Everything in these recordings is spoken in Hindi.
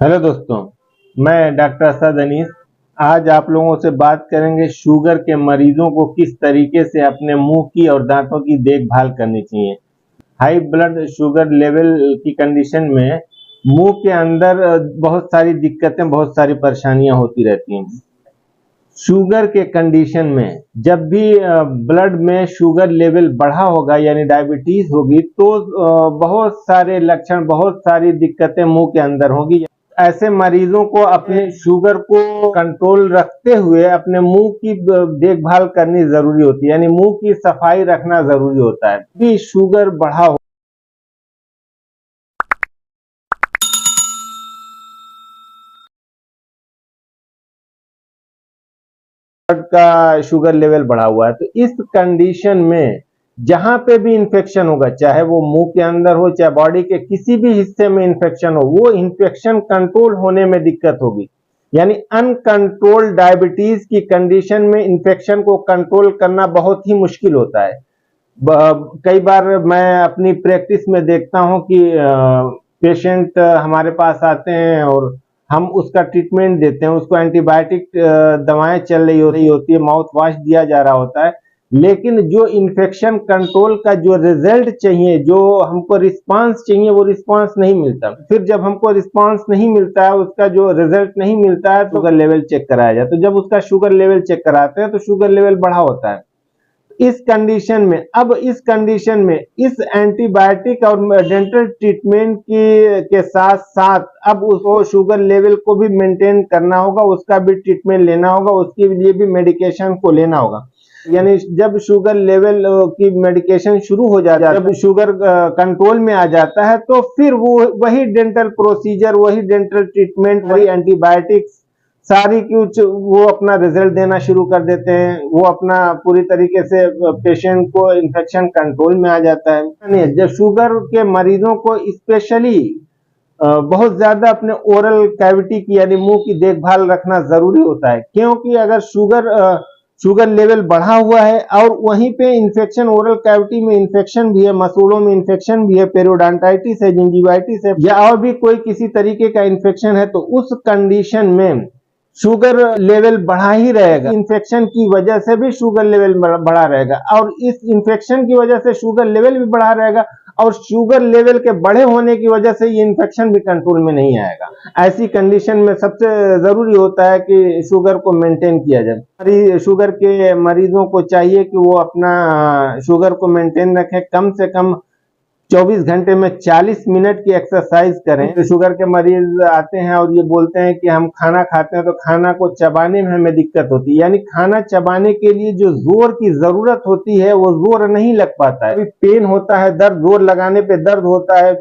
हेलो दोस्तों, मैं डॉक्टर असद अनीस। आज आप लोगों से बात करेंगे शुगर के मरीजों को किस तरीके से अपने मुंह की और दांतों की देखभाल करनी चाहिए। हाई ब्लड शुगर लेवल की कंडीशन में मुंह के अंदर बहुत सारी दिक्कतें, बहुत सारी परेशानियां होती रहती हैं। शुगर के कंडीशन में जब भी ब्लड में शुगर लेवल बढ़ा होगा यानी डायबिटीज होगी तो बहुत सारे लक्षण, बहुत सारी दिक्कतें मुंह के अंदर होगी। ऐसे मरीजों को अपने शुगर को कंट्रोल रखते हुए अपने मुंह की देखभाल करनी जरूरी होती है, यानी मुंह की सफाई रखना जरूरी होता है। भी शुगर बढ़ा हो का शुगर लेवल बढ़ा हुआ है तो इस कंडीशन में जहां पे भी इंफेक्शन होगा, चाहे वो मुंह के अंदर हो, चाहे बॉडी के किसी भी हिस्से में इंफेक्शन हो, वो इंफेक्शन कंट्रोल होने में दिक्कत होगी। यानी अनकंट्रोल्ड डायबिटीज की कंडीशन में इंफेक्शन को कंट्रोल करना बहुत ही मुश्किल होता है। कई बार मैं अपनी प्रैक्टिस में देखता हूं कि पेशेंट हमारे पास आते हैं और हम उसका ट्रीटमेंट देते हैं, उसको एंटीबायोटिक दवाएं चल रही होती है, माउथ वॉश दिया जा रहा होता है, लेकिन जो इन्फेक्शन कंट्रोल का जो रिजल्ट चाहिए, जो हमको रिस्पांस चाहिए, वो रिस्पांस नहीं मिलता। फिर जब हमको रिस्पांस नहीं मिलता है, उसका जो रिजल्ट नहीं मिलता है, तो शुगर लेवल चेक कराया जाए। तो जब उसका शुगर लेवल चेक कराते हैं तो शुगर लेवल बढ़ा होता है। इस कंडीशन में इस एंटीबायोटिक और डेंटल ट्रीटमेंट के साथ साथ अब उसको शुगर लेवल को भी मेंटेन करना होगा, उसका भी ट्रीटमेंट लेना होगा, उसके लिए भी मेडिकेशन को लेना होगा। यानी जब शुगर लेवल की मेडिकेशन शुरू हो जाता है, जब शुगर कंट्रोल में आ जाता है, तो फिर वो वही डेंटल प्रोसीजर, वही डेंटल ट्रीटमेंट, वही एंटीबायोटिक्स सारी कुछ वो अपना रिजल्ट देना शुरू कर देते हैं। वो अपना पूरी तरीके से पेशेंट को इन्फेक्शन कंट्रोल में आ जाता है। जब शुगर के मरीजों को स्पेशली बहुत ज्यादा अपने ओरल कैविटी की यानी मुंह की देखभाल रखना जरूरी होता है, क्योंकि अगर शुगर लेवल बढ़ा हुआ है और वहीं पे इन्फेक्शन, ओरल कैविटी में इन्फेक्शन भी है, मसूड़ों में इन्फेक्शन भी है, पेरियोडोंटाइटिस है, जिंजिवाइटिस है, या और भी कोई किसी तरीके का इन्फेक्शन है, तो उस कंडीशन में शुगर लेवल बढ़ा ही रहेगा। इन्फेक्शन की वजह से भी शुगर लेवल बढ़ा रहेगा और इस इन्फेक्शन की वजह से शुगर लेवल भी बढ़ा रहेगा और शुगर लेवल के बढ़े होने की वजह से ये इन्फेक्शन भी कंट्रोल में नहीं आएगा। ऐसी कंडीशन में सबसे जरूरी होता है कि शुगर को मेंटेन किया जाए। शुगर के मरीजों को चाहिए कि वो अपना शुगर को मेंटेन रखें, कम से कम 24 घंटे में 40 मिनट की एक्सरसाइज करें। तो शुगर के मरीज आते हैं और ये बोलते हैं कि हम खाना खाते हैं तो खाना को चबाने में हमें दिक्कत होती है, यानी खाना चबाने के लिए जो जोर की जरूरत होती है वो जोर नहीं लग पाता है। पेन होता है, दर्द, जोर लगाने पे दर्द होता है।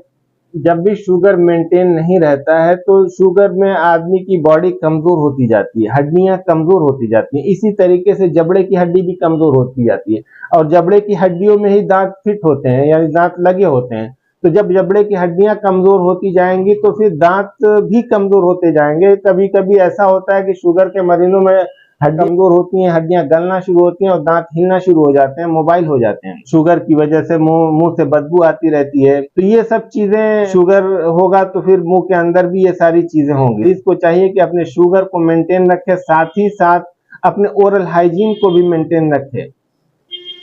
जब भी शुगर मेंटेन नहीं रहता है तो शुगर में आदमी की बॉडी कमजोर होती जाती है, हड्डियां कमजोर होती जाती हैं। इसी तरीके से जबड़े की हड्डी भी कमजोर होती जाती है और जबड़े की हड्डियों में ही दांत फिट होते हैं, यानी दांत लगे होते हैं। तो जब जबड़े की हड्डियां कमजोर होती जाएंगी तो फिर दांत भी कमजोर होते जाएंगे। कभी कभी ऐसा होता है कि शुगर के मरीजों में हड्डियां कमजोर होती हैं, हड्डियां गलना शुरू होती हैं और दांत हिलना शुरू हो जाते हैं, मोबाइल हो जाते हैं। शुगर की वजह से मुंह से बदबू आती रहती है। तो ये सब चीजें, शुगर होगा तो फिर मुंह के अंदर भी ये सारी चीजें होंगी। इसको चाहिए कि अपने शुगर को मेंटेन रखे, साथ ही साथ अपने ओरल हाइजीन को भी मेंटेन रखे।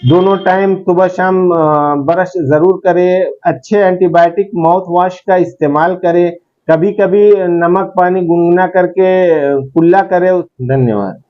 दोनों टाइम सुबह शाम ब्रश जरूर करे, अच्छे एंटीबायोटिक माउथ वॉश का इस्तेमाल करे, कभी कभी नमक पानी गुनगुना करके कुल्ला करे। धन्यवाद।